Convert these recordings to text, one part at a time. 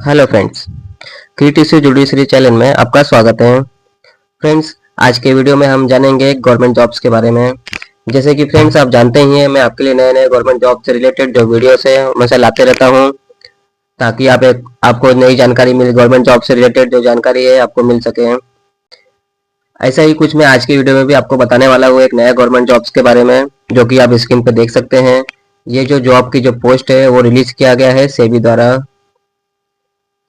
Hello friends, क्रिटिसी judiciary channel में आपका स्वागत है। फ्रेंड्स, आज के वीडियो में हम जानेंगे गवर्नमेंट जॉब्स के बारे में। जैसे कि फ्रेंड्स आप जानते ही हैं, मैं आपके लिए नए नए गवर्नमेंट जॉब से रिलेटेड जो वीडियोस है हमेशा लाते रहता हूं, ताकि आपको नई जानकारी मिले, गवर्नमेंट जॉब से रिलेटेड जो जानकारी है आपको मिल सके। ऐसा ही कुछ मैं आज की वीडियो में भी आपको बताने वाला हूँ, एक नया गवर्नमेंट जॉब्स के बारे में, जो कि आप स्क्रीन पर देख सकते हैं। ये जो जॉब की जो पोस्ट है वो रिलीज किया गया है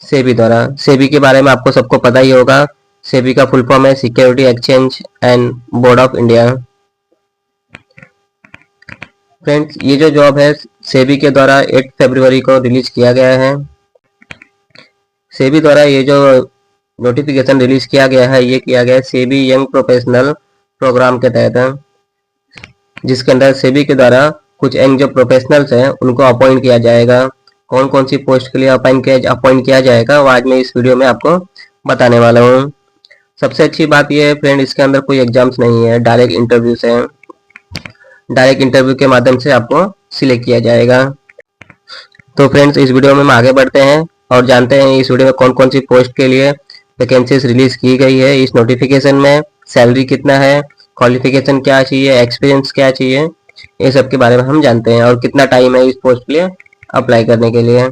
सेबी के बारे में आपको सबको पता ही होगा। सेबी का फुल फॉर्म है security exchange and board of India. Friends, ये जो जॉब है सेबी के द्वारा 8 फरवरी को रिलीज किया गया है। सेबी द्वारा ये जो नोटिफिकेशन रिलीज किया गया है, ये किया गया है सेबी यंग प्रोफेशनल प्रोग्राम के तहत, जिसके अंदर सेबी के द्वारा कुछ यंग जो प्रोफेशनल्स हैं उनको अपॉइंट किया जाएगा। कौन कौन सी पोस्ट के लिए अपॉइंट किया जाएगा वो आज मैं इस वीडियो में आपको बताने वाला हूँ। सबसे अच्छी बात यह है फ्रेंड, इसके अंदर कोई एग्जाम्स नहीं है, डायरेक्ट इंटरव्यूज है। डायरेक्ट इंटरव्यू के माध्यम से आपको सिलेक्ट किया जाएगा। तो फ्रेंड्स, इस वीडियो में हम आगे बढ़ते हैं और जानते हैं इस वीडियो में कौन कौन सी पोस्ट के लिए वैकेंसीज रिलीज की गई है। इस नोटिफिकेशन में सैलरी कितना है, क्वालिफिकेशन क्या चाहिए, एक्सपीरियंस क्या चाहिए, ये सब के बारे में हम जानते हैं, और कितना टाइम है इस पोस्ट के लिए अप्लाई करने के लिए।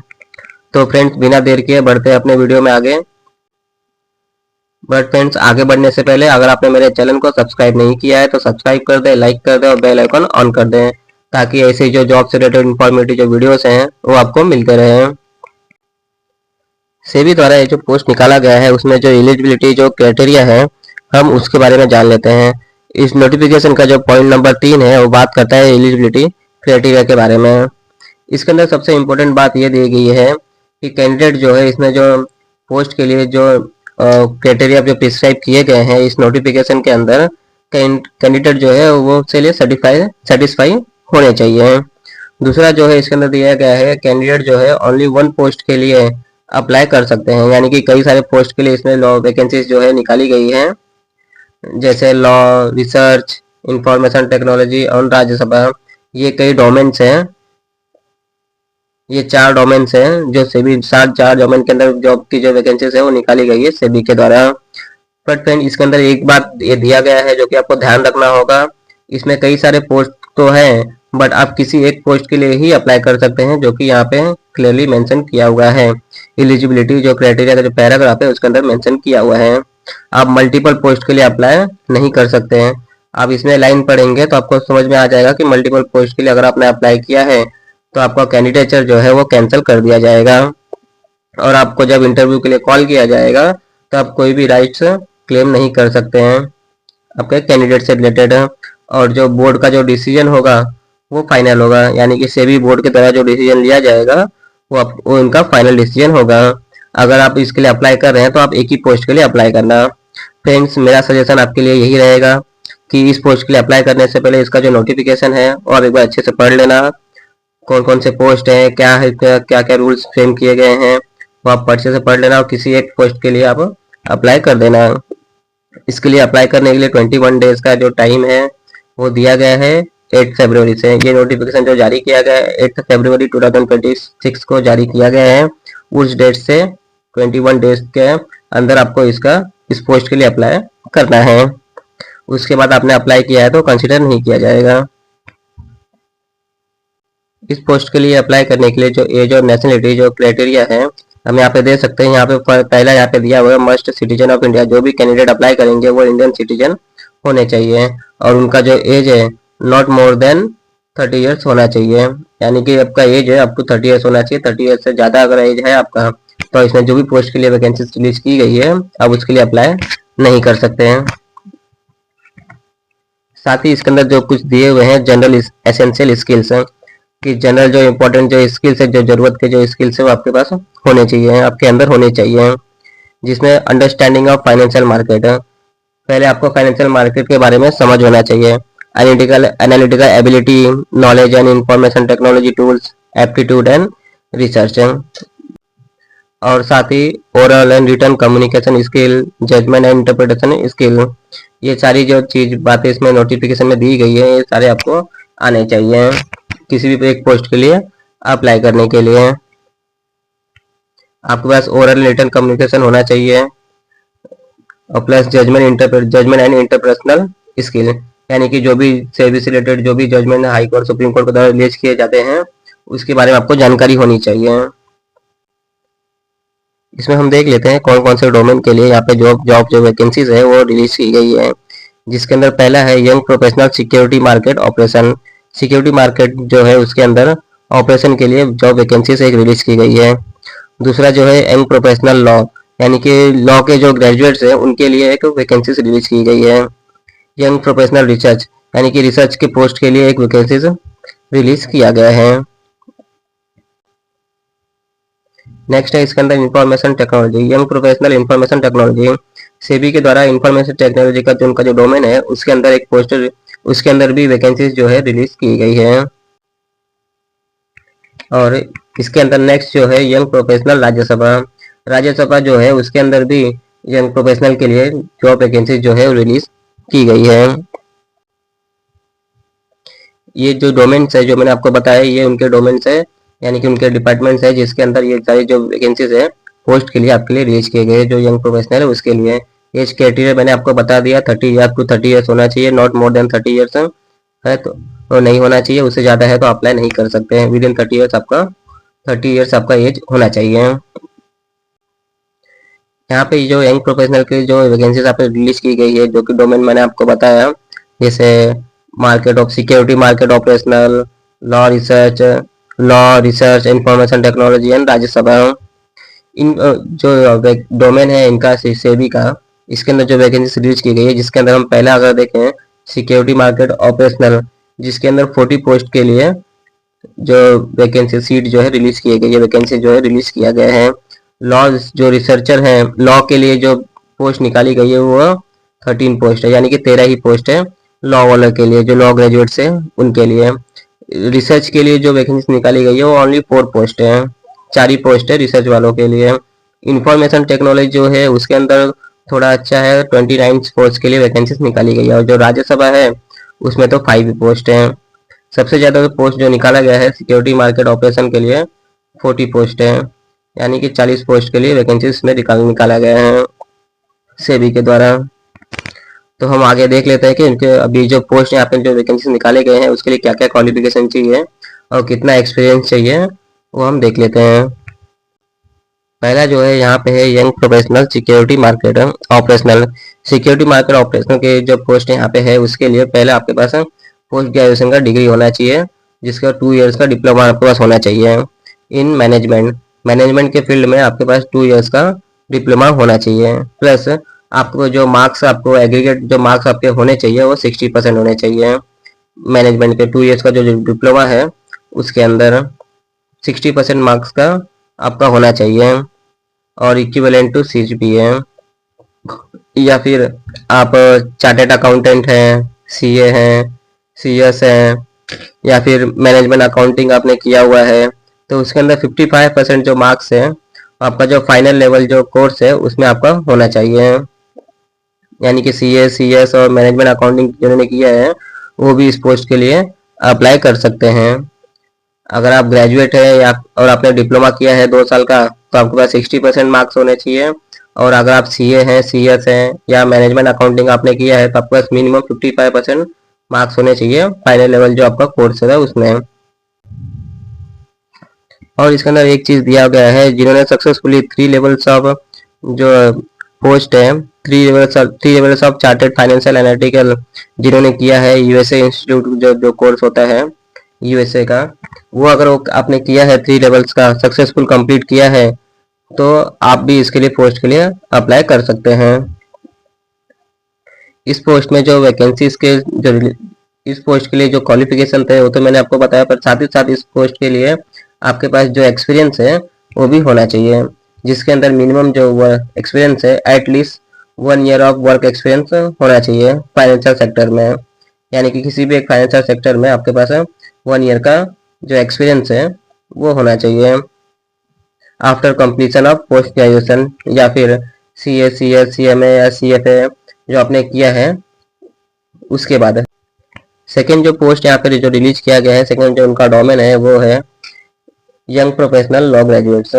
तो फ्रेंड्स, बिना देर किए बढ़ते हैं अपने वीडियो में आगे। बट फ्रेंड्स, आगे बढ़ने से पहले अगर आपने मेरे चैनल को सब्सक्राइब नहीं किया है तो सब्सक्राइब कर दें, लाइक कर दें और बेल आइकन ऑन कर दें, ताकि ऐसे जो जॉब से रिलेटेड इंफॉर्मेटिव जो वीडियोस हैं वो आपको मिलते रहे। सेबी द्वारा ये जो पोस्ट निकाला गया है उसमें जो एलिजिबिलिटी जो क्राइटेरिया है हम उसके बारे में जान लेते हैं। इस नोटिफिकेशन का जो पॉइंट नंबर 3 है वो बात करता है एलिजिबिलिटी क्राइटेरिया के बारे में। इसके अंदर सबसे इम्पोर्टेंट बात यह दी गई है कि कैंडिडेट जो है, इसमें जो पोस्ट के लिए जो क्राइटेरिया जो प्रिस्क्राइब किए गए हैं इस नोटिफिकेशन के अंदर, कैंडिडेट जो है वो उसके लिए सेटिस्फाई होने चाहिए। दूसरा जो है इसके अंदर दिया गया है, कैंडिडेट जो है ओनली 1 पोस्ट के लिए अप्लाई कर सकते हैं, यानी कि कई सारे पोस्ट के लिए इसमें लॉ वैकेंसीज जो है निकाली गई हैं, जैसे लॉ, रिसर्च, इंफॉर्मेशन टेक्नोलॉजी और राज्यसभा। ये कई डोमेन्स हैं, ये 4 डोमेन्स हैं जो सेबी 4 डोमेन के अंदर जॉब की जो वैकेंसीज है वो निकाली गई है सेबी के द्वारा। बट फ्रेंड, इसके अंदर एक बात ये दिया गया है जो कि आपको ध्यान रखना होगा। इसमें कई सारे पोस्ट तो हैं, बट आप किसी एक पोस्ट के लिए ही अप्लाई कर सकते हैं, जो कि यहाँ पे क्लियरली मेंशन किया हुआ है। एलिजिबिलिटी जो क्राइटेरिया का जो पैराग्राफ है उसके अंदर मेंशन किया हुआ है। आप मल्टीपल पोस्ट के लिए अप्लाई नहीं कर सकते हैं। आप इसमें लाइन पढ़ेंगे तो आपको समझ में आ जाएगा कि मल्टीपल पोस्ट के लिए अगर आपने अप्लाई किया है तो आपका कैंडिडेचर जो है वो कैंसिल कर दिया जाएगा, और आपको जब इंटरव्यू के लिए कॉल किया जाएगा तो आप कोई भी राइट्स क्लेम नहीं कर सकते हैं आपके कैंडिडेट से रिलेटेड। और जो बोर्ड का जो डिसीजन होगा वो फाइनल होगा, यानी कि सेबी बोर्ड के द्वारा जो डिसीजन लिया जाएगा वो इनका फाइनल डिसीजन होगा। अगर आप इसके लिए अप्लाई कर रहे हैं तो आप एक ही पोस्ट के लिए अप्लाई करना। फ्रेंड्स, मेरा सजेशन आपके लिए यही रहेगा कि इस पोस्ट के लिए अप्लाई करने से पहले इसका जो नोटिफिकेशन है और एक बार अच्छे से पढ़ लेना, कौन कौन से पोस्ट हैं, क्या है, क्या क्या रूल्स फ्रेम किए गए हैं, वो आप अच्छे से पढ़ लेना और किसी एक पोस्ट के लिए आप अप्लाई कर देना। इसके लिए अप्लाई करने के लिए 21 डेज का जो टाइम है वो दिया गया है 8 फरवरी से। ये नोटिफिकेशन जो जारी किया गया है 8 फरवरी 2026 को जारी किया गया है। उस डेट से 21 डेज के अंदर आपको इस पोस्ट के लिए अप्लाई करना है। उसके बाद आपने अप्लाई किया है तो कंसिडर नहीं किया जाएगा। इस पोस्ट के लिए अप्लाई करने के लिए जो एज और नेशनलिटी जो क्राइटेरिया है हम यहाँ पे दे सकते हैं। यहाँ पे पहला यहाँ पे दिया हुआ है मस्ट सिटीजन ऑफ इंडिया। जो भी कैंडिडेट अप्लाई करेंगे वो इंडियन सिटीजन होने चाहिए, और उनका जो एज है नॉट मोर देन 30 ईयर्स होना चाहिए, यानी कि आपका एज है अप टू 30 ईयर्स होना चाहिए। 30 ईयर्स से ज़्यादा अगर एज है आपका तो इसमें जो भी पोस्ट के लिए वैकेंसी रिलीज की गई है आप उसके लिए अप्लाई नहीं कर सकते हैं। साथ ही इसके अंदर जो कुछ दिए हुए हैं जनरल एसेंशियल स्किल्स हैं, कि जनरल जो इम्पोर्टेंट जो स्किल्स है, जो जरूरत के जो स्किल्स है वो आपके पास होने चाहिए, आपके अंदर होने चाहिए, जिसमें अंडरस्टैंडिंग ऑफ फाइनेंशियल मार्केट है। पहले आपको फाइनेंशियल मार्केट के बारे में समझ होना चाहिए। Analytical ability, knowledge and information technology tools, aptitude and research, और साथ ही oral and written communication skill, judgement and interpretation skill. ये सारी जो चीज बातें इसमें नोटिफिकेशन में दी गई है ये सारे आपको आने चाहिए किसी भी एक पोस्ट के लिए अप्लाई करने के लिए। आपके पास ओरल रिटन कम्युनिकेशन होना चाहिए और plus judgement and interpersonal skill, यानी कि जो भी सेबी से रिलेटेड जो भी judgement high court supreme court के द्वारा रिलीज किए जाते हैं उसके बारे में आपको जानकारी होनी चाहिए। इसमें हम देख लेते हैं कौन कौन से डोमेन के लिए यहाँ पे जॉब जो वैकेंसीज है वो रिलीज की गई है, जिसके अंदर पहला है young professional security market operation. Security market जो है उसके अंदर ऑपरेशन के लिए जॉब वैकेंसीज एक रिलीज की गई है। दूसरा जो है यंग प्रोफेशनल लॉ, यानी कि लॉ के जो ग्रेजुएट्स हैं उनके लिए एक वैकेंसीज रिलीज की गई है। यंग प्रोफेशनल रिसर्च, यानी कि रिसर्च के पोस्ट के लिए एक वैकेंसीज रिलीज किया गया है। नेक्स्ट है इसके अंदर information technology, young professional information technology. SEBI के द्वारा इंफॉर्मेशन टेक्नोलॉजी का जो उनका जो डोमेन है उसके अंदर एक पोस्टर, उसके अंदर भी वैकेंसीज जो है रिलीज की गई है। और इसके अंदर नेक्स्ट जो है यंग प्रोफेशनल राज्यसभा, राज्यसभा जो है उसके अंदर भी यंग प्रोफेशनल के लिए जॉब वैकेंसीज जो है रिलीज की गई है। ये जो डोमेन्स है जो मैंने आपको बताया ये उनके डोमेन्स है, यानी कि उनके डिपार्टमेंट्स है जिसके अंदर ये सारी जो वैकेंसीज है पोस्ट के लिए आपके लिए रिलीज किए गए जो यंग प्रोफेशनल है उसके लिए। एज क्राइटेरिया मैंने आपको बता दिया, 30 अप टू 30 ईयर्स होना चाहिए, नॉट मोर देन 30 ईयर्स है तो नहीं होना चाहिए, उससे ज़्यादा है तो अप्लाई नहीं कर सकते हैं। विद इन 30 ईयर्स आपका 30 ईयर्स आपका एज होना चाहिए। यहाँ पे जो यंग प्रोफेशनल की जो वैकेंसीज आप रिलीज की गई है जो कि डोमेन मैंने आपको बताया, जैसे market of security market operational, law research information technology and Rajya Sabha. इन जो डोमेन है इनका सेबी का, इसके अंदर जो वैकेंसी रिलीज की गई है जिसके अंदर हम पहले अगर देखें सिक्योरिटी मार्केट ऑपरेशनल, जिसके अंदर 40 पोस्ट के लिए जो वैकेंसी सीट जो है रिलीज किए गए, ये वैकेंसी जो है रिलीज किया गया है। लॉ जो रिसर्चर हैं लॉ के लिए जो पोस्ट निकाली गई है वो 13 पोस्ट है, यानी कि 13 ही पोस्ट है लॉ वालों के लिए, जो लॉ ग्रेजुएट्स हैं उनके लिए। रिसर्च के लिए जो वैकेंसी निकाली गई है वो ओनली 4 पोस्ट है, 4 ही पोस्ट है रिसर्च वालों के लिए। इंफॉर्मेशन टेक्नोलॉजी जो है उसके अंदर थोड़ा अच्छा है, 29 पोस्ट के लिए वैकेंसीज निकाली गई है, और जो राज्यसभा है उसमें तो 5 पोस्ट हैं। सबसे ज़्यादा पोस्ट जो निकाला गया है सिक्योरिटी मार्केट ऑपरेशन के लिए 40 पोस्ट है, यानी कि 40 पोस्ट के लिए वैकेंसी इसमें निकाला गया है सेबी के द्वारा। तो हम आगे देख लेते हैं कि इनके अभी जो पोस्ट यहाँ पे जो वैकेंसी निकाले गए हैं उसके लिए क्या क्या क्वालिफिकेशन चाहिए और कितना एक्सपीरियंस चाहिए वो हम देख लेते हैं। पहला जो है यहाँ पे है young professional security market operational. Security market operational के जो पोस्ट यहाँ पे है उसके लिए पहले आपके पास पोस्ट ग्रेजुएशन का डिग्री होना चाहिए, जिसका 2 इयर्स का डिप्लोमा आपके पास होना चाहिए इन मैनेजमेंट के फील्ड में आपके पास 2 इयर्स का डिप्लोमा होना चाहिए। प्लस आपको जो मार्क्स आपको एग्रीगेट जो मार्क्स आपके होने चाहिए वो 60% होने चाहिए। मैनेजमेंट के 2 इयर्स का जो डिप्लोमा है उसके अंदर 60% मार्क्स का आपका होना चाहिए और इक्विवेलेंट टू CGPA। या फिर आप चार्टेड अकाउंटेंट हैं, CA हैं, CS हैं, या फिर मैनेजमेंट अकाउंटिंग आपने किया हुआ है तो उसके अंदर 55% जो मार्क्स है आपका जो फाइनल लेवल जो कोर्स है उसमें आपका होना चाहिए। यानी कि CA CS और मैनेजमेंट अकाउंटिंग जिन्होंने किया है वो भी इस पोस्ट के लिए अप्लाई कर सकते हैं। अगर आप ग्रेजुएट है या और आपने डिप्लोमा किया है 2 साल का तो आपके पास 60% मार्क्स होने चाहिए, और अगर आप CA हैं CS हैं या मैनेजमेंट अकाउंटिंग आपने किया है तो आपके पास मिनिमम 55% मार्क्स होने चाहिए फाइनल लेवल जो आपका कोर्स है उसमें। और इसके अंदर एक चीज़ दिया गया है, जिन्होंने सक्सेसफुली 3 लेवल्स ऑफ जो पोस्ट है 3 levels of chartered financial analytical जिन्होंने किया है USA इंस्टीट्यूट जो कोर्स होता है USA का, वो अगर आपने किया है 3 लेवल्स का सक्सेसफुल कंप्लीट किया है तो आप भी इसके लिए पोस्ट के लिए अप्लाई कर सकते हैं। इस पोस्ट में जो वैकेंसीज के जो इस पोस्ट के लिए जो क्वालिफिकेशन थे वो तो मैंने आपको बताया, पर साथ ही साथ इस पोस्ट के लिए आपके पास जो एक्सपीरियंस है वो भी होना चाहिए, जिसके अंदर मिनिमम जो एक्सपीरियंस है at least 1 year of work experience होना चाहिए फाइनेंशियल सेक्टर में। यानी कि किसी भी एक फाइनेंशियल सेक्टर में आपके पास 1 ईयर का जो एक्सपीरियंस है वो होना चाहिए after completion of post graduation, या फिर CA CS CMA या CFA जो आपने किया है उसके बाद। सेकेंड जो पोस्ट यहाँ पे जो रिलीज किया गया है, सेकेंड जो उनका डोमेन है वो है young professional law graduates.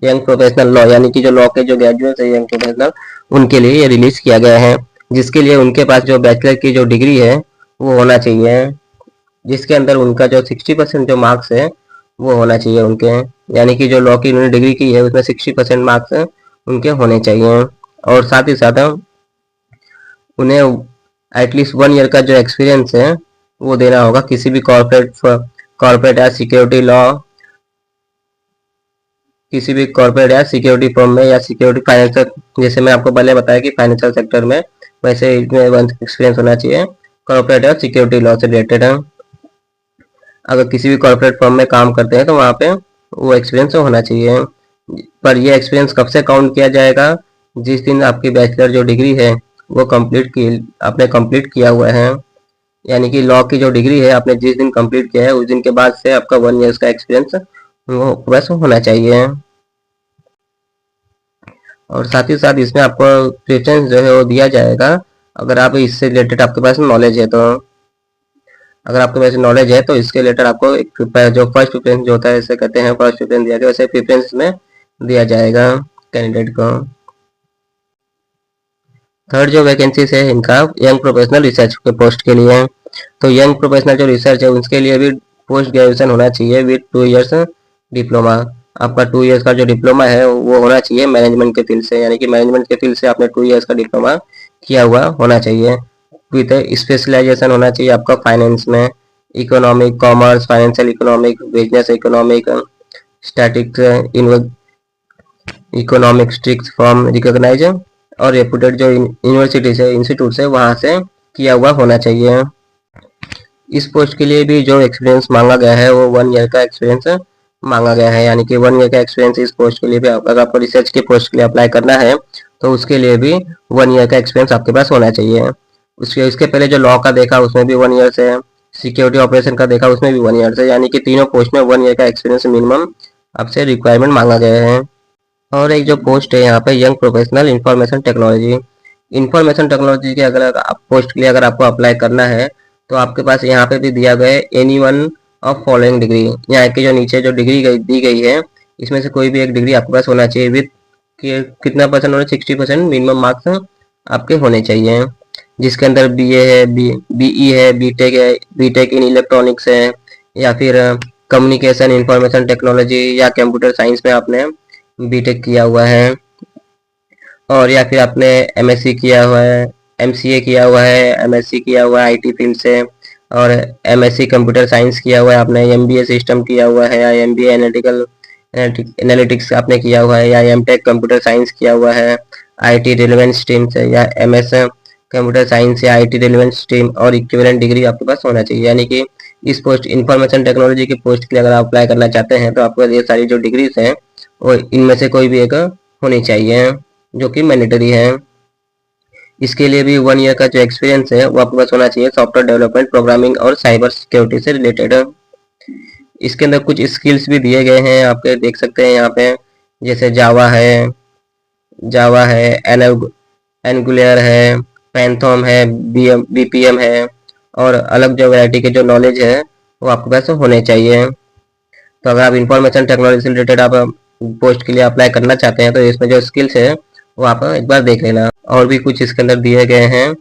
Young professional law यानी कि जो लॉ के जो ग्रेजुएट है यंग प्रोफेशनल, उनके लिए ये रिलीज किया गया है, जिसके लिए उनके पास जो बैचलर की जो डिग्री है वो होना चाहिए, जिसके अंदर उनका जो 60% जो मार्क्स है वो होना चाहिए उनके, यानी कि जो लॉ की उन्होंने डिग्री की है उसमें 60% मार्क्स उनके होने चाहिए। और साथ ही साथ उन्हें एटलीस्ट 1 ईयर का जो एक्सपीरियंस है वो देना होगा किसी भी कॉर्पोरेट या सिक्योरिटी लॉ, किसी भी कॉर्पोरेट या सिक्योरिटी फर्म में या सिक्योरिटी फाइनेंशियल, जैसे मैं आपको पहले बताया कि फाइनेंशियल सेक्टर में, वैसे इसमें एक्सपीरियंस होना चाहिए कॉर्पोरेट या सिक्योरिटी लॉ से रिलेटेड है। अगर किसी भी कॉर्पोरेट फर्म में काम करते हैं तो वहाँ पे वो एक्सपीरियंस होना चाहिए। पर ये एक्सपीरियंस कब से काउंट किया जाएगा? जिस दिन आपकी बैचलर जो डिग्री है वो आपने कंप्लीट किया हुआ है, यानी कि लॉ की जो डिग्री है आपने जिस दिन कंप्लीट किया है उस दिन के बाद से आपका 1 ईयर्स का एक्सपीरियंस वो बस होना चाहिए। और साथ ही साथ इसमें आपको प्रेफरेंस जो है वो दिया जाएगा अगर आप इससे रिलेटेड आपके पास नॉलेज है तो। अगर आपके पास नॉलेज है तो इसके रिलेटेड आपको एक जो फर्स्ट प्रेफरेंस जो होता है, इसे कहते हैं फर्स्ट प्रेफरेंस दिया गया, वैसे प्रेफरेंस में दिया जाएगा कैंडिडेट को। थर्ड जो वैकेंसी है इनका यंग प्रोफेशनल रिसर्च के पोस्ट के लिए है। तो यंग प्रोफेशनल जो रिसर्च है उसके लिए भी पोस्ट ग्रेजुएशन होना चाहिए विद 2 इयर्स डिप्लोमा। आपका 2 इयर्स का जो डिप्लोमा है वो होना चाहिए मैनेजमेंट के फील्ड से, यानी कि मैनेजमेंट के फील्ड से आपने 2 इयर्स का डिप्लोमा किया हुआ होना चाहिए। विद स्पेशलाइजेशन होना चाहिए आपका फाइनेंस में, economic, commerce, financial economic, business economic, statics, economics from recognise और रेपुटेड जो यूनिवर्सिटी से इंस्टीट्यूट से वहाँ से किया हुआ होना चाहिए। इस पोस्ट के लिए भी जो एक्सपीरियंस मांगा गया है वो 1 ईयर का एक्सपीरियंस मांगा गया है, यानी कि 1 ईयर का एक्सपीरियंस इस पोस्ट के लिए भी, अगर आपको रिसर्च के पोस्ट के लिए अप्लाई करना है तो उसके लिए भी 1 ईयर का एक्सपीरियंस आपके पास होना चाहिए। उसके पहले जो लॉ का देखा उसमें भी 1 ईयर से, सिक्योरिटी ऑपरेशन का देखा उसमें भी 1 ईयर से, यानी कि तीनों पोस्ट में 1 ईयर का एक्सपीरियंस मिनिमम आपसे रिक्वायरमेंट मांगा गया है। और एक जो पोस्ट है यहाँ पे young professional information technology, information technology के अगर आप पोस्ट के लिए अगर आपको अप्लाई करना है तो आपके पास यहाँ पे भी दिया गया है any one of following degree, यहाँ के जो नीचे जो डिग्री दी गई है इसमें से कोई भी एक डिग्री आपके पास होना चाहिए विद कितना परसेंट होना, 60% मिनिमम मार्क्स आपके होने चाहिए, जिसके अंदर बीए है, बीई है, बीटेक है, बीटेक इन इलेक्ट्रॉनिक्स है, या फिर कम्युनिकेशन इंफॉर्मेशन टेक्नोलॉजी या कंप्यूटर साइंस में आपने बीटेक किया हुआ है, और या फिर आपने एमएससी किया हुआ है, एमसीए किया हुआ है, एमएससी किया हुआ है आईटी फील्ड से, और एमएससी कंप्यूटर साइंस किया हुआ है आपने, एमबीए सिस्टम किया हुआ है, या एमबीए एनालिटिक्स आपने किया हुआ है, या एमटेक कंप्यूटर साइंस किया हुआ है आईटी रिलेवेंट स्ट्रीम से, या एमएस कंप्यूटर साइंस या आईटी रिलेवेंट स्ट्रीम और इक्विवेलेंट डिग्री आपके पास होना चाहिए। यानी कि इस पोस्ट इंफॉर्मेशन टेक्नोलॉजी की पोस्ट के लिए अगर आप अप्लाई करना चाहते हैं तो आपको ये सारी जो डिग्रीज हैं वो इनमें से कोई भी एक होनी चाहिए जो कि मैंडेटरी है। इसके लिए भी 1 ईयर का जो एक्सपीरियंस है वो आपके पास होना चाहिए सॉफ्टवेयर डेवलपमेंट, प्रोग्रामिंग और साइबर सिक्योरिटी से रिलेटेड। इसके अंदर कुछ स्किल्स भी दिए गए हैं, आपके देख सकते हैं यहाँ पे, जैसे जावा है, एंगुलर है, पैंथोम है, बीपीएम है, और अलग जो वैरायटी के जो नॉलेज है वो आपके पास होने चाहिए। तो अगर आप इंफॉर्मेशन टेक्नोलॉजी से रिलेटेड आप पोस्ट के लिए अप्लाई करना चाहते हैं तो इसमें जो स्किल्स है वो आप एक बार देख लेना। और भी कुछ इसके अंदर दिए गए हैं,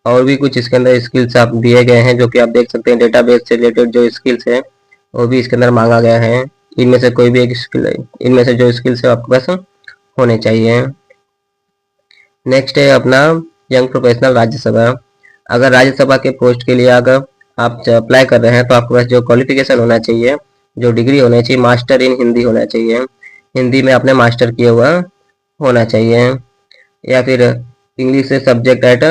और भी कुछ इसके अंदर स्किल्स आप दिए गए हैं जो कि आप देख सकते हैं, डेटाबेस से रिलेटेड जो स्किल्स है वो भी इसके अंदर मांगा गया है। इनमें से कोई भी एक स्किल, इनमें से जो स्किल्स है आपके पास होने चाहिए। नेक्स्ट है अपना यंग प्रोफेशनल राज्यसभा। अगर राज्यसभा के पोस्ट के लिए अगर आप अप्लाई कर रहे हैं तो आपके पास जो क्वालिफिकेशन होना चाहिए, जो डिग्री होनी चाहिए, मास्टर इन हिंदी होना चाहिए, हिंदी में आपने मास्टर किया हुआ होना चाहिए, या फिर इंग्लिश से सब्जेक्ट एट,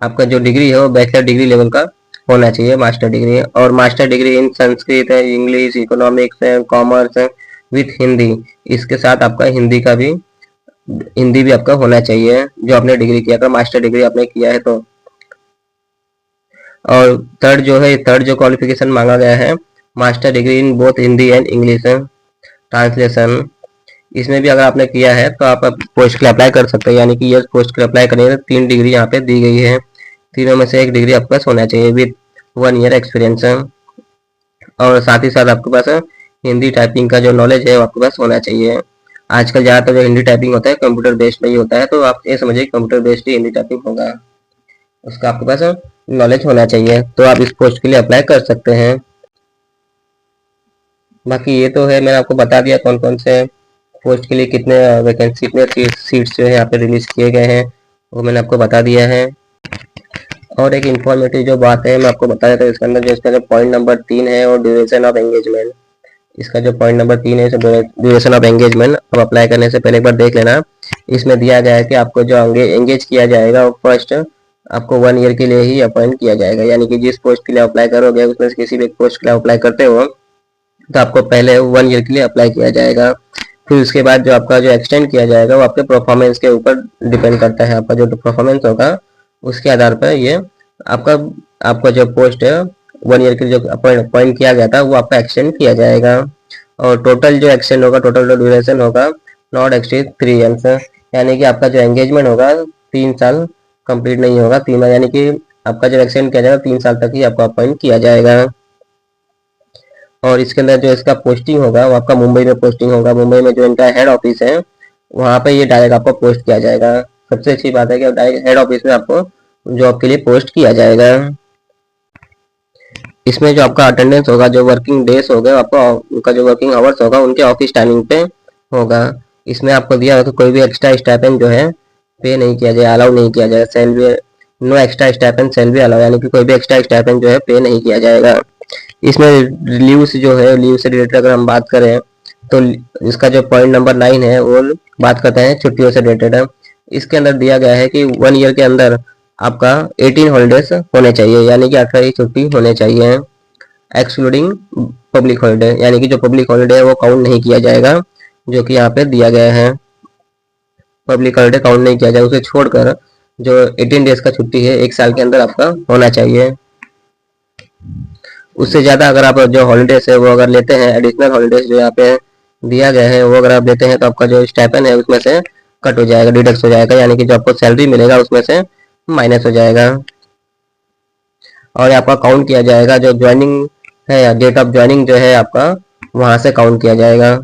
आपका जो डिग्री है वो बैचलर डिग्री लेवल का होना चाहिए, मास्टर डिग्री, और मास्टर डिग्री इन संस्कृत है, इंग्लिश, इकोनॉमिक्स है, कॉमर्स है विथ हिंदी, इसके साथ आपका हिंदी भी आपका होना चाहिए जो आपने डिग्री किया, अगर मास्टर डिग्री आपने किया है तो। और थर्ड जो क्वालिफिकेशन मांगा गया है, master degree in both Hindi and English translation, इसमें भी अगर आपने किया है तो आप पोस्ट के लिए अप्लाई कर सकते हैं। यानी कि ये पोस्ट के लिए अप्लाई करने तो 3 डिग्री यहाँ पे दी गई है, तीनों में से एक डिग्री आपके पास होना चाहिए विद 1 ईयर एक्सपीरियंस। और साथ ही साथ आपके पास हिंदी टाइपिंग का जो नॉलेज है वो आपके पास होना चाहिए। आजकल ज़्यादातर जो हिंदी टाइपिंग होता है कंप्यूटर बेस्ड में ही होता है, तो आप ये समझिए कंप्यूटर बेस्ड ही हिंदी टाइपिंग होगा, उसका आपके पास नॉलेज होना चाहिए, तो आप इस पोस्ट के लिए अप्लाई कर सकते हैं। बाकी ये तो है, मैंने आपको बता दिया कौन कौन से पोस्ट के लिए कितने वैकेंसी, कितने सीट्स जो है यहाँ पे रिलीज किए गए हैं, वो मैंने आपको बता दिया है। और एक इन्फॉर्मेटिव जो बात है मैं आपको बता देता हूँ इसके अंदर, जो इसका जो पॉइंट नंबर 3 है और ड्यूरेशन ऑफ एंगेजमेंट, इसका जो पॉइंट नंबर 3 है ड्यूरेशन ऑफ एंगेजमेंट, अब अप्लाई करने से पहले एक बार देख लेना। इसमें दिया गया है कि आपको जो एंगेज किया जाएगा वो फर्स्ट आपको 1 ईयर के लिए ही अपॉइंट किया जाएगा, यानी कि जिस पोस्ट के लिए अप्लाई करोगे उसमें से किसी भी पोस्ट के लिए अप्लाई करते हो तो आपको पहले 1 ईयर के लिए अप्लाई किया जाएगा। फिर उसके बाद जो आपका जो एक्सटेंड किया जाएगा वो आपके परफॉर्मेंस के ऊपर डिपेंड करता है, आपका जो परफॉर्मेंस होगा उसके आधार पर ये आपका आपका जो पोस्ट है 1 ईयर के लिए जो अपॉइंट किया गया था वो आपका एक्सटेंड किया जाएगा। और टोटल जो एक्सटेंड होगा, टोटल जो ड्यूरेशन होगा नॉट एक्सीड 3 ईयर्स, यानी कि आपका जो एंगेजमेंट होगा 3 साल कंप्लीट नहीं होगा, 3, यानी कि आपका जो एक्सटेंड किया जाएगा 3 साल तक ही आपको अपॉइंट किया जाएगा। और इसके अंदर जो इसका पोस्टिंग होगा वो आपका मुंबई में पोस्टिंग होगा, मुंबई में जो इनका हेड ऑफिस है वहाँ पे ये डायरेक्ट आपको पोस्ट किया जाएगा। सबसे अच्छी बात है कि डायरेक्ट हेड ऑफिस में आपको जॉब के लिए पोस्ट किया जाएगा। इसमें जो आपका अटेंडेंस होगा, जो वर्किंग डेज हो गए आपका, उनका जो वर्किंग आवर्स होगा उनके ऑफिस टाइमिंग पे होगा। इसमें आपको दिया होगा कि कोई भी एक्स्ट्रा स्टाइपेंड जो है पे नहीं किया जाए, अलाउ नहीं किया जाए, salary no extra stipend salary allow, यानी कि कोई भी एक्स्ट्रा स्टाइपेंड जो है पे नहीं किया जाएगा। इसमें लीव्स जो है, लीव से रिलेटेड अगर हम बात करें तो इसका जो पॉइंट नंबर 9 है वो बात करते हैं छुट्टियों से रिलेटेड है। इसके अंदर दिया गया है कि 1 ईयर के अंदर आपका 18 हॉलीडेज होने चाहिए, यानी कि 18 ही छुट्टी होने चाहिए, एक्सक्लूडिंग पब्लिक हॉलीडे, यानी कि जो पब्लिक हॉलीडे है वो काउंट नहीं किया जाएगा, जो कि यहाँ पे दिया गया है पब्लिक हॉलीडे काउंट नहीं किया जाएगा, उसे छोड़कर जो 18 डेज का छुट्टी है 1 साल के अंदर आपका होना चाहिए। उससे ज़्यादा अगर आप जो हॉलीडेज है वो अगर लेते हैं, एडिशनल हॉलीडेज जो यहाँ पे दिया गया है वो अगर आप लेते हैं तो आपका जो स्टाइपेंड है उसमें से कट हो जाएगा, डिडक्ट हो जाएगा, यानी कि जो आपको सैलरी मिलेगा उसमें से माइनस हो जाएगा और आपका काउंट किया जाएगा, जो ज्वाइनिंग है, डेट ऑफ ज्वाइनिंग जो है आपका वहां से काउंट किया जाएगा।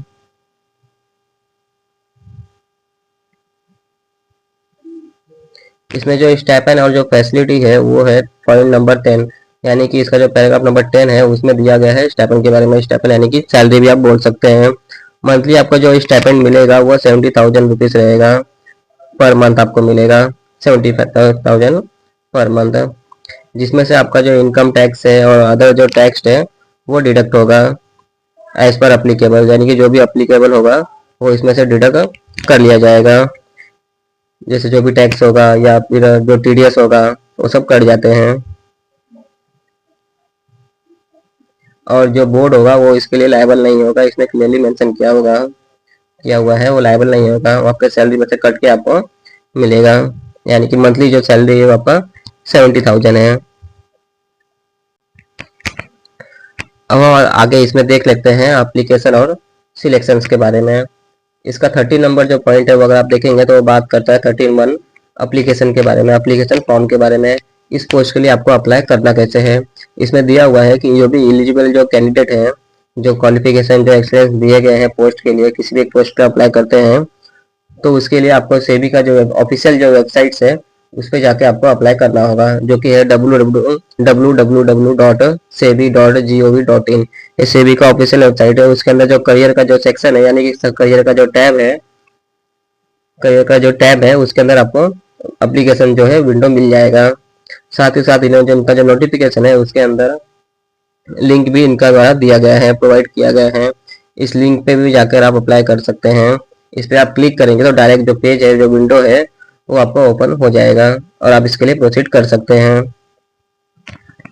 इसमें जो स्टाइपेंड और जो फैसिलिटी है वो है पॉइंट नंबर 10, यानी कि इसका जो पैराग्राफ नंबर 10 है उसमें दिया गया है स्टाइपेंड के बारे में। स्टाइपेंड यानी कि सैलरी भी आप बोल सकते हैं। मंथली आपको जो स्टाइपेंड मिलेगा वो 70,000 रुपीज़ रहेगा, पर मंथ आपको मिलेगा 75,000 पर मंथ, जिसमें से आपका जो इनकम टैक्स है और अदर जो टैक्स है वो डिडक्ट होगा एज पर अप्लीकेबल, यानी कि जो भी अप्लीकेबल होगा वो इसमें से डिडक्ट कर लिया जाएगा, जैसे जो भी टैक्स होगा या फिर जो टीडीएस होगा वो सब कट जाते हैं। और जो बोर्ड होगा वो इसके लिए लायबल नहीं होगा, इसमें क्लियरली मेंशन किया हुआ है, वो लायबल नहीं होगा, वो आपके सैलरी में से कट के आपको मिलेगा, यानी कि मंथली जो सैलरी है वो आपका 70,000 है। अब हम आगे इसमें देख लेते हैं एप्लीकेशन और सिलेक्शंस के बारे में। इसका 13 नंबर जो पॉइंट है वो अगर आप देखेंगे तो वो बात करता है 13(1) एप्लीकेशन के बारे में, एप्लीकेशन फॉर्म के बारे में। इस पोस्ट के लिए आपको अप्लाई करना कैसे है, इसमें दिया हुआ है कि जो भी एलिजिबल जो कैंडिडेट है, जो क्वालिफिकेशन जो एक्सपीरियंस दिए गए हैं पोस्ट के लिए, किसी भी एक पोस्ट पर अप्लाई करते हैं तो उसके लिए आपको सेबी का जो ऑफिशियल जो वेबसाइट्स है उस पर जाके आपको अप्लाई करना होगा, जो कि है www.sebi.gov.in। ये सेबी का ऑफिशियल वेबसाइट है। उसके अंदर जो करियर का जो सेक्शन है, यानी कि करियर का जो टैब है, उसके अंदर आपको एप्लीकेशन जो है विंडो मिल जाएगा। साथ ही साथ इन्होंने जो इनका जो नोटिफिकेशन है उसके अंदर लिंक भी इनका द्वारा दिया गया है, प्रोवाइड किया गया है। इस लिंक पे भी जाकर आप अप्लाई कर सकते हैं। इस पर आप क्लिक करेंगे तो डायरेक्ट जो पेज है, जो विंडो है वो आपको ओपन हो जाएगा और आप इसके लिए प्रोसीड कर सकते हैं।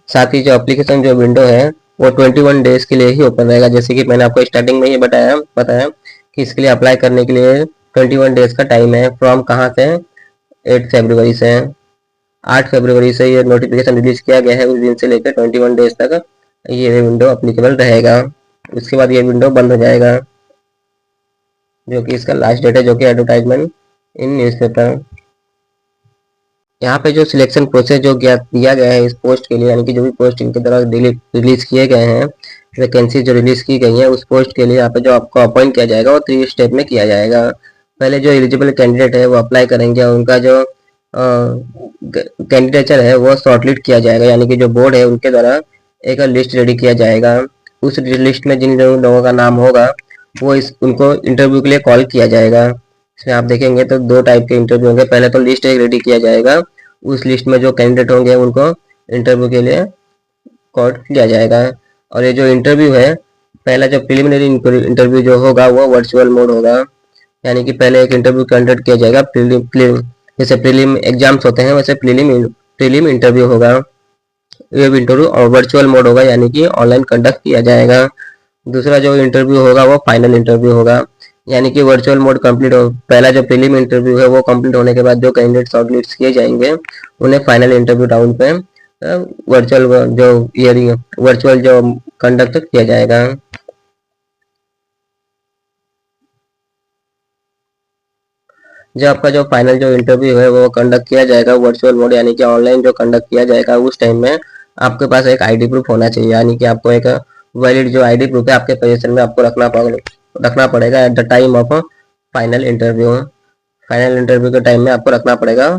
साथ ही जो एप्लीकेशन जो विंडो है वो 21 डेज के लिए ही ओपन रहेगा, जैसे कि मैंने आपको स्टार्टिंग में ही बताया कि इसके लिए अप्लाई करने के लिए 21 डेज का टाइम है। फ्रॉम कहाँ से, 8 फरवरी से, 8 फरवरी से ये नोटिफिकेशन रिलीज किया गया है, उस दिन से लेकर 21 डेज तक ये विंडो अप्लीकेबल रहेगा। उसके बाद ये विंडो बंद हो जाएगा, जो कि इसका लास्ट डेट है, जो कि एडवर्टाइजमेंट इन न्यूज़पेपर। यहाँ पे जो सिलेक्शन प्रोसेस जो दिया गया है इस पोस्ट के लिए, यानी कि जो भी पोस्ट इनके द्वारा रिलीज किए गए हैं, वैकेंसी जो रिलीज की गई है उस पोस्ट के लिए यहाँ पे जो आपको अपॉइंट किया जाएगा वो 3 स्टेप में किया जाएगा। पहले जो एलिजिबल कैंडिडेट है वो अप्लाई करेंगे और उनका जो कैंडिडेचर है वो शॉर्टलिस्ट किया जाएगा, यानी कि जो बोर्ड है उनके द्वारा एक लिस्ट रेडी किया जाएगा। उस लिस्ट में जिन लोगों का नाम होगा वो उनको इंटरव्यू के लिए कॉल किया जाएगा। इसमें आप देखेंगे तो 2 टाइप के इंटरव्यू होंगे। पहले तो लिस्ट एक रेडी किया जाएगा, उस लिस्ट में जो कैंडिडेट होंगे उनको इंटरव्यू के लिए कॉल किया जाएगा। और ये जो इंटरव्यू है, पहला जो प्रिलिमिनरी इंटरव्यू जो होगा वो वर्चुअल मोड होगा, यानी कि पहले एक इंटरव्यू कंडक्ट किया जाएगा। जैसे प्रीलिम एग्जाम्स होते हैं वैसे प्रीलिम इंटरव्यू होगा। ये इंटरव्यू वर्चुअल मोड होगा, यानी कि ऑनलाइन कंडक्ट किया जाएगा। दूसरा जो इंटरव्यू होगा वो फाइनल इंटरव्यू होगा, यानी कि वर्चुअल मोड कंप्लीट हो, पहला जो प्रीलिम इंटरव्यू है वो कंप्लीट होने के बाद जो कैंडिडेट शॉर्टलिस्ट किए जाएंगे उन्हें फाइनल इंटरव्यू राउंड पे वर्चुअल जो कंडक्ट किया जाएगा। जो आपका जो फाइनल जो इंटरव्यू है वो कंडक्ट किया जाएगा वर्चुअल मोड, यानी कि ऑनलाइन जो कंडक्ट किया जाएगा, उस टाइम में आपके पास एक आईडी प्रूफ होना चाहिए, यानी कि आपको एक वैलिड जो आईडी प्रूफ है आपके पोजीशन में आपको रखना पड़ेगा at the time of final interview. Final interview के टाइम में आपको रखना पड़ेगा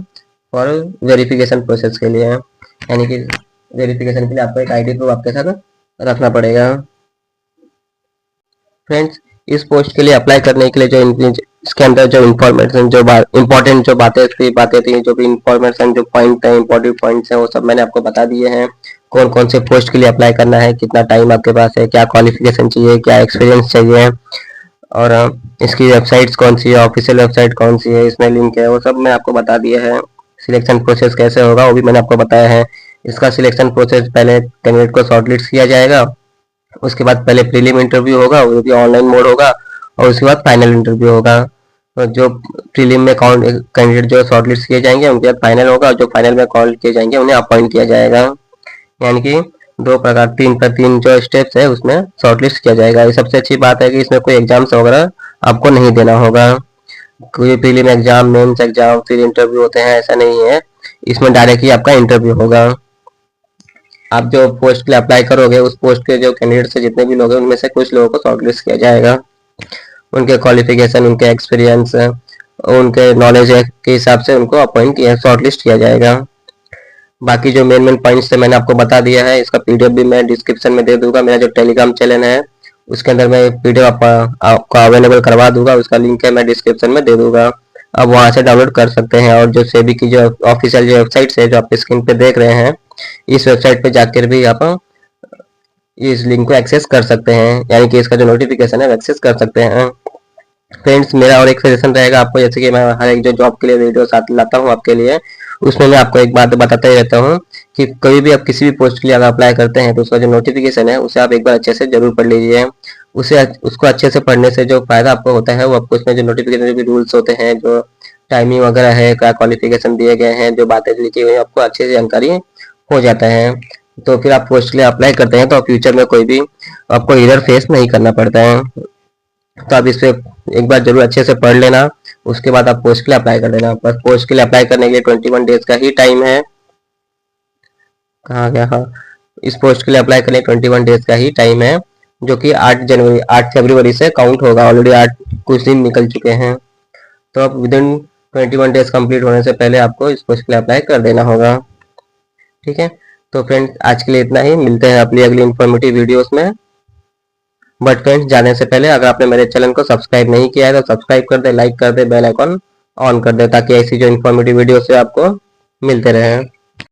फॉर वेरिफिकेशन प्रोसेस के लिए, यानी कि वेरिफिकेशन के लिए आपको एक आईडी प्रूफ आपके साथ रखना पड़ेगा। फ्रेंड्स, इस पोस्ट के लिए अप्लाई करने के लिए जो इसके अंदर जो इन्फॉर्मेशन जो इंपॉर्टेंट जो बातें थी जो भी इंफॉर्मेशन जो पॉइंट है इंपॉर्टेंट पॉइंट्स हैं वो सब मैंने आपको बता दिए हैं। कौन कौन से पोस्ट के लिए अप्लाई करना है, कितना टाइम आपके पास है, क्या क्वालिफिकेशन चाहिए, क्या एक्सपीरियंस चाहिए, और इसकी वेबसाइट्स कौन सी है, ऑफिशियल वेबसाइट कौन सी है, इसमें लिंक है, वो सब मैं आपको बता दिया है। सिलेक्शन प्रोसेस कैसे होगा वो भी मैंने आपको बताया है। इसका सिलेक्शन प्रोसेस, पहले कैंडिडेट को शॉर्टलिस्ट किया जाएगा, उसके बाद पहले प्रीलिम इंटरव्यू होगा वो भी ऑनलाइन मोड होगा, और उसके बाद फाइनल इंटरव्यू होगा। तो जो प्रीलिम में कैंडिडेट जो शॉर्टलिस्ट किए जाएंगे उनके बाद फाइनल होगा, और जो फाइनल में कॉल किए जाएंगे उन्हें अपॉइंट किया जाएगा। यानी कि 2 प्रकार 3 जो स्टेप्स है उसमें शॉर्टलिस्ट किया जाएगा। ये सबसे अच्छी बात है कि इसमें कोई एग्जाम्स वगैरह आपको नहीं देना होगा। कोई प्रीलिम एग्जाम, मेंस एग्जाम, फिर इंटरव्यू होते हैं, ऐसा नहीं है। इसमें डायरेक्टली आपका इंटरव्यू होगा। आप जो पोस्ट के लिए अप्लाई करोगे उस पोस्ट के जो कैंडिडेट से जितने भी लोग हैं उनमें से कुछ लोगों को शॉर्टलिस्ट किया जाएगा। उनके क्वालिफिकेशन, उनके एक्सपीरियंस, उनके नॉलेज के हिसाब से उनको अपॉइंट किया शॉर्टलिस्ट किया जाएगा। बाकी जो मेन पॉइंट्स थे मैंने आपको बता दिया है। इसका पीडीएफ भी मैं डिस्क्रिप्शन में दे दूंगा। मेरा जो टेलीग्राम चैनल है उसके अंदर मैं पीडीएफ आपको अवेलेबल करवा दूंगा, उसका लिंक है मैं डिस्क्रिप्शन में दे दूंगा। आप वहां से डाउनलोड कर सकते हैं। और जो सेबी की जो ऑफिशियल जो वेबसाइट है जो आप स्क्रीन पे देख रहे हैं, इस वेबसाइट पे जाकर भी आप इस लिंक को एक्सेस कर सकते हैं, यानी कि इसका जो नोटिफिकेशन है एक्सेस कर सकते हैं। फ्रेंड्स, मेरा और एक सजेशन रहेगा आपको, जैसे कि मैं हर एक जो जॉब के लिए वीडियो लाता हूँ आपके लिए, उसमें मैं आपको एक बात बताता ही रहता हूँ कि कभी भी आप किसी भी पोस्ट के लिए अगर अप्लाई करते हैं तो उसका जो नोटिफिकेशन है उसे आप एक बार अच्छे से जरूर पढ़ लीजिए। उसको अच्छे से पढ़ने से जो फायदा आपको होता है वो आपको उसमें जो नोटिफिकेशन जो भी रूल्स होते हैं, जो टाइमिंग वगैरह है, क्या क्वालिफिकेशन दिए गए हैं, जो बातें लिखी हुई है, आपको अच्छे से जानकारी हो जाता है। तो फिर आप पोस्ट के लिए अप्लाई करते हैं तो फ्यूचर में कोई भी आपको एरर फेस नहीं करना पड़ता है। तो आप इस पे एक बार जरूर अच्छे से पढ़ लेना, उसके बाद आप पोस्ट के लिए अप्लाई कर देना। बस पोस्ट के लिए अप्लाई करने के लिए 21 डेज का ही टाइम है। कहाँ गया? हाँ, इस पोस्ट के लिए अप्लाई करने 21 डेज का ही टाइम है, जो कि 8 फरवरी से काउंट होगा। ऑलरेडी 8 कुछ दिन निकल चुके हैं, तो आप विद इन 21 डेज कंप्लीट होने से पहले आपको इस पोस्ट के लिए अप्लाई कर देना होगा। ठीक है, तो फ्रेंड्स आज के लिए इतना ही। मिलते हैं अपनी अगली इन्फॉर्मेटिव वीडियोस में। बट फ्रेंड्स, जाने से पहले अगर आपने मेरे चैनल को सब्सक्राइब नहीं किया है तो सब्सक्राइब कर दे, लाइक कर दे, बेल आइकॉन ऑन कर दे, ताकि ऐसी जो इन्फॉर्मेटिव वीडियो से आपको मिलते रहे।